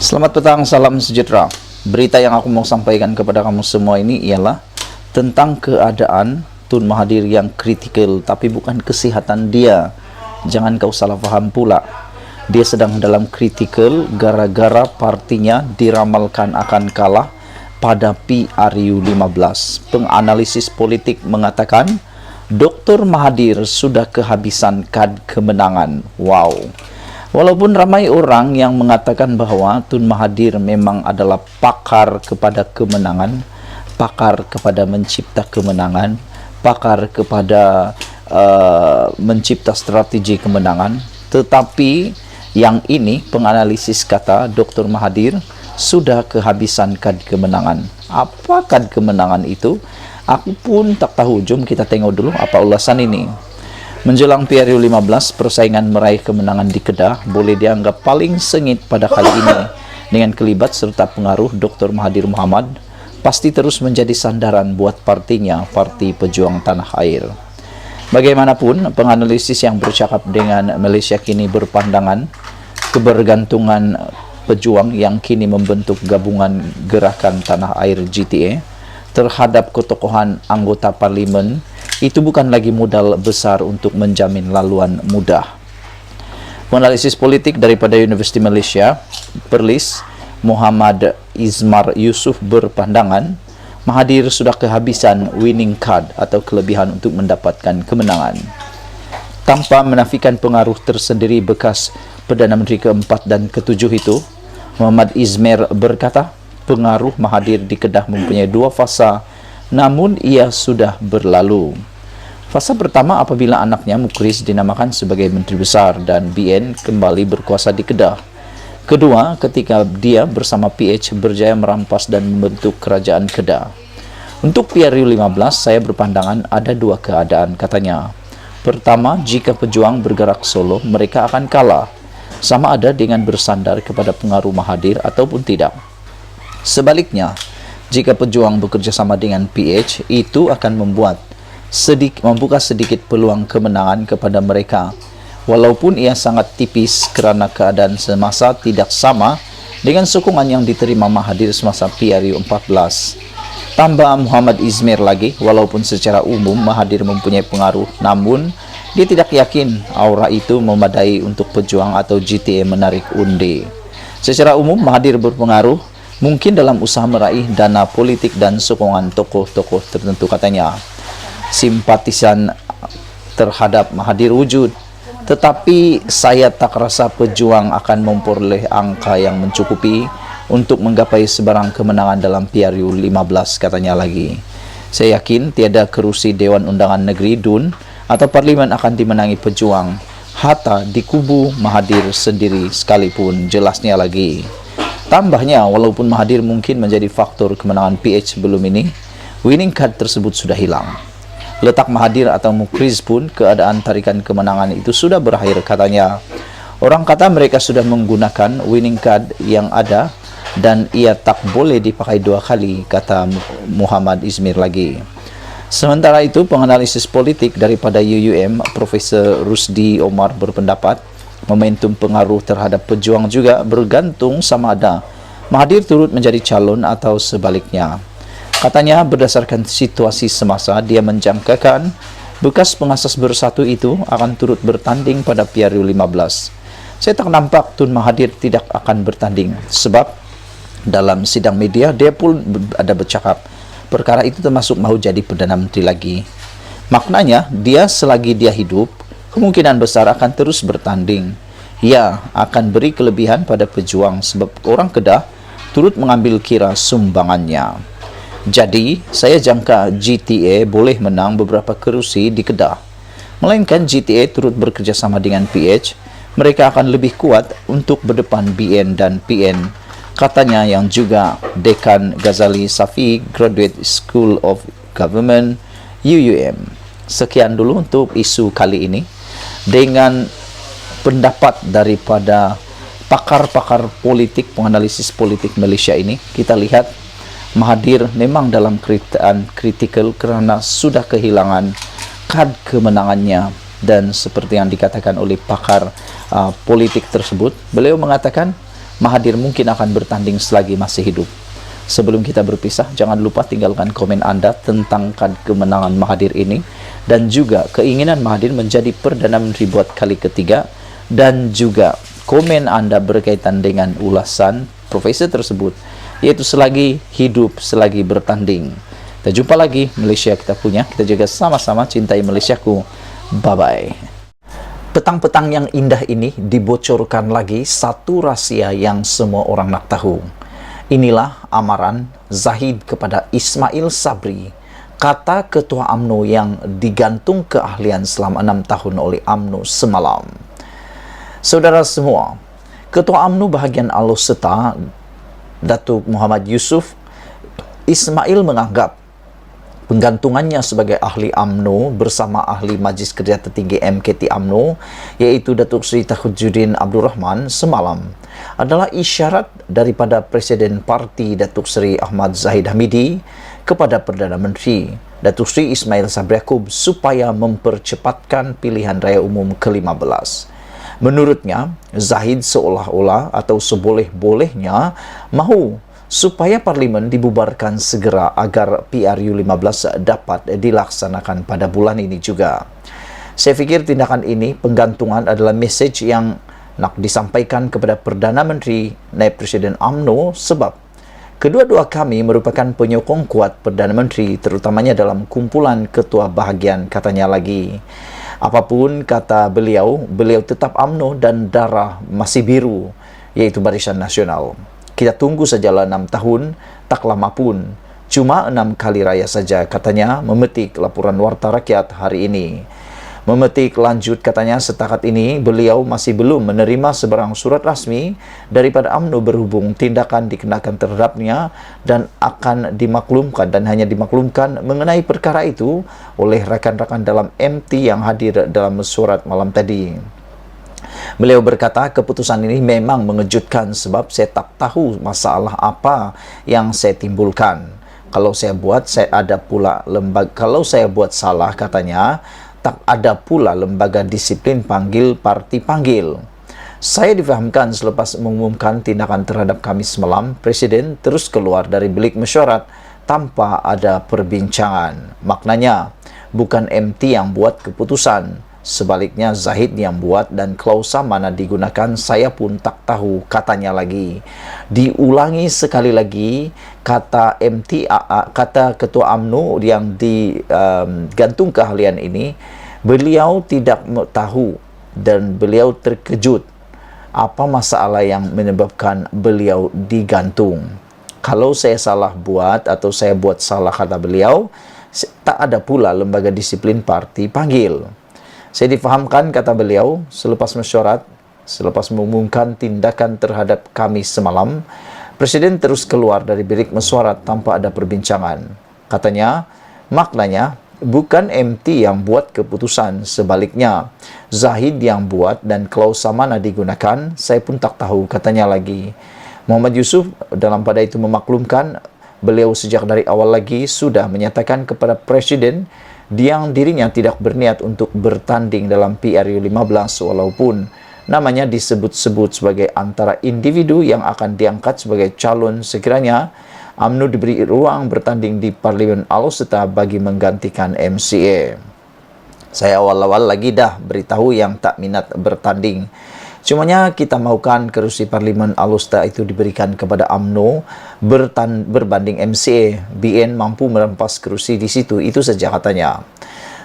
Selamat petang, salam sejahtera. Berita yang aku mau sampaikan kepada kamu semua ini ialah tentang keadaan Tun Mahathir yang kritikal, tapi bukan kesihatan dia. Jangan kau salah faham pula. Dia sedang dalam kritikal gara-gara partinya diramalkan akan kalah pada PRU 15. Penganalisis politik mengatakan Dr. Mahathir sudah kehabisan kad kemenangan. Wow. Walaupun ramai orang yang mengatakan bahwa Tun Mahathir memang adalah pakar kepada kemenangan, pakar kepada mencipta kemenangan, pakar kepada mencipta strategi kemenangan, tetapi yang ini penganalisis kata Dr. Mahathir sudah kehabisan kad kemenangan. Apa kad kemenangan itu? Aku pun tak tahu. Jom kita tengok dulu apa ulasan ini. Menjelang PRU 15, persaingan meraih kemenangan di Kedah boleh dianggap paling sengit pada kali ini. Dengan kelibat serta pengaruh Dr. Mahathir Mohamad, pasti terus menjadi sandaran buat partinya, Parti Pejuang Tanah Air. Bagaimanapun, penganalisis yang bercakap dengan Malaysia kini berpandangan kebergantungan pejuang yang kini membentuk gabungan Gerakan Tanah Air GTA terhadap ketokohan anggota parlimen itu bukan lagi modal besar untuk menjamin laluan mudah. Penganalisis politik daripada Universiti Malaysia, Perlis, Muhammad Izmar Yusof berpandangan Mahathir sudah kehabisan winning card atau kelebihan untuk mendapatkan kemenangan. Tanpa menafikan pengaruh tersendiri bekas Perdana Menteri keempat dan ketujuh itu, Muhammad Izmar berkata, pengaruh Mahathir di Kedah mempunyai dua fasa, namun ia sudah berlalu. Fasa pertama apabila anaknya Mukris dinamakan sebagai Menteri Besar dan BN kembali berkuasa di Kedah. Kedua, ketika dia bersama PH berjaya merampas dan membentuk kerajaan Kedah. Untuk PRU 15, saya berpandangan ada dua keadaan, katanya. Pertama, jika pejuang bergerak solo, mereka akan kalah. Sama ada dengan bersandar kepada pengaruh Mahathir ataupun tidak. Sebaliknya, jika pejuang bekerja sama dengan PH, itu akan membuka sedikit peluang kemenangan kepada mereka, walaupun ia sangat tipis kerana keadaan semasa tidak sama dengan sokongan yang diterima Mahathir semasa PRU 14. Tambah Muhammad Izmar lagi, walaupun secara umum Mahathir mempunyai pengaruh, namun dia tidak yakin aura itu memadai untuk pejuang atau GTA menarik undi. Secara umum Mahathir berpengaruh mungkin dalam usaha meraih dana politik dan sokongan tokoh-tokoh tertentu, katanya. Simpatisan terhadap Mahathir wujud, tetapi saya tak rasa pejuang akan memperoleh angka yang mencukupi untuk menggapai sebarang kemenangan dalam PRU 15, katanya lagi. Saya yakin tiada kerusi Dewan Undangan Negeri DUN atau Parlimen akan dimenangi pejuang, hatta di kubu Mahathir sendiri sekalipun, jelasnya lagi. Tambahnya, walaupun Mahathir mungkin menjadi faktor kemenangan PH sebelum ini, winning card tersebut sudah hilang. Letak Mahathir atau Mukris pun keadaan tarikan kemenangan itu sudah berakhir, katanya. Orang kata mereka sudah menggunakan winning card yang ada dan ia tak boleh dipakai dua kali, kata Muhammad Izmar lagi. Sementara itu, penganalisis politik daripada UUM, Profesor Rusdi Omar berpendapat momentum pengaruh terhadap pejuang juga bergantung sama ada Mahathir turut menjadi calon atau sebaliknya. Katanya berdasarkan situasi semasa, dia menjangkakan bekas pengasas bersatu itu akan turut bertanding pada PRU 15. Saya tak nampak Tun Mahathir tidak akan bertanding, sebab dalam sidang media dia pun ada bercakap perkara itu termasuk mahu jadi Perdana Menteri lagi. Maknanya dia selagi dia hidup kemungkinan besar akan terus bertanding. Ia akan beri kelebihan pada pejuang sebab orang Kedah turut mengambil kira sumbangannya. Jadi, saya jangka GTA boleh menang beberapa kerusi di Kedah. Melainkan GTA turut bekerjasama dengan PH, mereka akan lebih kuat untuk berdepan BN dan PN, katanya, yang juga Dekan Ghazali Safi, Graduate School of Government, UUM. Sekian dulu untuk isu kali ini. Dengan pendapat daripada pakar-pakar politik, penganalisis politik Malaysia ini, kita lihat Mahathir memang dalam keadaan kritikal kerana sudah kehilangan kad kemenangannya. Dan seperti yang dikatakan oleh pakar politik tersebut, beliau mengatakan Mahathir mungkin akan bertanding selagi masih hidup. Sebelum kita berpisah, jangan lupa tinggalkan komen Anda tentang kemenangan Mahathir ini dan juga keinginan Mahathir menjadi Perdana Menteri buat kali ketiga, dan juga komen Anda berkaitan dengan ulasan profesor tersebut, yaitu selagi hidup, selagi bertanding. Kita jumpa lagi. Malaysia kita punya, kita juga sama-sama cintai Malaysiaku. Bye-bye. Petang-petang yang indah ini dibocorkan lagi satu rahasia yang semua orang nak tahu. Inilah amaran Zahid kepada Ismail Sabri, kata Ketua UMNO yang digantung keahlian selama 6 tahun oleh UMNO semalam. Saudara semua, Ketua UMNO bahagian Alor-Setar, Datuk Muhammad Yusof Ismail menganggap penggantungannya sebagai ahli UMNO bersama ahli Majlis Kerja Tertinggi MKT UMNO, yaitu Datuk Seri Tajuddin Abdul Rahman semalam, adalah isyarat daripada Presiden Parti Datuk Seri Ahmad Zahid Hamidi kepada Perdana Menteri Datuk Seri Ismail Sabri Yaakob supaya mempercepatkan pilihan raya umum ke-15. Menurutnya, Zahid seolah-olah atau seboleh-bolehnya mahu supaya Parlimen dibubarkan segera agar PRU15 dapat dilaksanakan pada bulan ini juga. Saya fikir tindakan ini, penggantungan, adalah mesej yang nak disampaikan kepada Perdana Menteri, Naib Presiden UMNO, sebab kedua-dua kami merupakan penyokong kuat Perdana Menteri, terutamanya dalam kumpulan ketua bahagian, katanya lagi. Apapun kata beliau, beliau tetap UMNO dan darah masih biru, yaitu Barisan Nasional. Kita tunggu sajalah 6 tahun, tak lama pun. Cuma 6 kali raya saja, katanya, memetik laporan Warta Rakyat hari ini. Memetik lanjut, katanya, setakat ini beliau masih belum menerima sebarang surat rasmi daripada UMNO berhubung tindakan dikenakan terhadapnya dan akan dimaklumkan dan hanya dimaklumkan mengenai perkara itu oleh rakan-rakan dalam MT yang hadir dalam mesyuarat malam tadi. Beliau berkata, keputusan ini memang mengejutkan sebab saya tak tahu masalah apa yang saya timbulkan. Kalau saya buat salah, katanya, tak ada pula lembaga disiplin panggil parti panggil. Saya difahamkan selepas mengumumkan tindakan terhadap kami semalam, Presiden terus keluar dari bilik mesyuarat tanpa ada perbincangan. Maknanya, bukan MT yang buat keputusan. Sebaliknya, Zahid yang buat, dan klausa mana digunakan saya pun tak tahu, katanya lagi. Diulangi sekali lagi, kata kata Ketua UMNO yang digantung keahlian ini, beliau tidak tahu dan beliau terkejut apa masalah yang menyebabkan beliau digantung. Kalau saya salah buat atau saya buat salah, kata beliau, tak ada pula lembaga disiplin parti panggil. Saya difahamkan, kata beliau, selepas mesyuarat, selepas mengumumkan tindakan terhadap kami semalam, Presiden terus keluar dari bilik mesyuarat tanpa ada perbincangan. Katanya, maknanya, bukan MT yang buat keputusan, sebaliknya, Zahid yang buat dan klausa mana digunakan, saya pun tak tahu, katanya lagi. Muhammad Yusof dalam pada itu memaklumkan, beliau sejak dari awal lagi sudah menyatakan kepada Presiden yang dirinya tidak berniat untuk bertanding dalam PRU15 walaupun namanya disebut-sebut sebagai antara individu yang akan diangkat sebagai calon sekiranya UMNO diberi ruang bertanding di Parlimen Alor-Setar bagi menggantikan MCA. Saya awal-awal lagi dah beritahu yang tak minat bertanding. Cumanya kita mahukan kerusi Parlimen Alor-Setar itu diberikan kepada UMNO berbanding MCA. BN mampu merampas kerusi di situ, itu saja, katanya.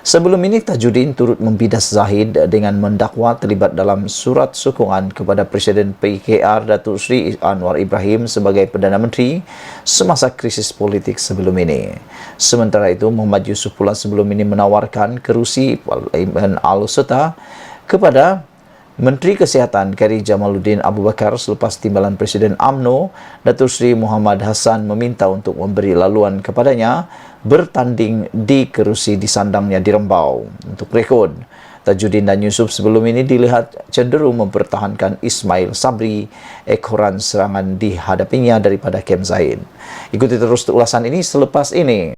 Sebelum ini, Tajuddin turut membidas Zahid dengan mendakwa terlibat dalam surat sokongan kepada Presiden PKR Datuk Seri Anwar Ibrahim sebagai Perdana Menteri semasa krisis politik sebelum ini. Sementara itu, Muhammad Yusof pula sebelum ini menawarkan kerusi Parlimen Alor-Setar kepada Menteri Kesihatan Khairi Jamaluddin Abu Bakar selepas timbalan Presiden UMNO Datuk Seri Muhammad Hassan meminta untuk memberi laluan kepadanya bertanding di kerusi di sandangnya di Rembau. Untuk rekod, Tajuddin dan Yusof sebelum ini dilihat cenderung mempertahankan Ismail Sabri ekoran serangan dihadapinya daripada Kem Zahid. Ikuti terus ulasan ini selepas ini.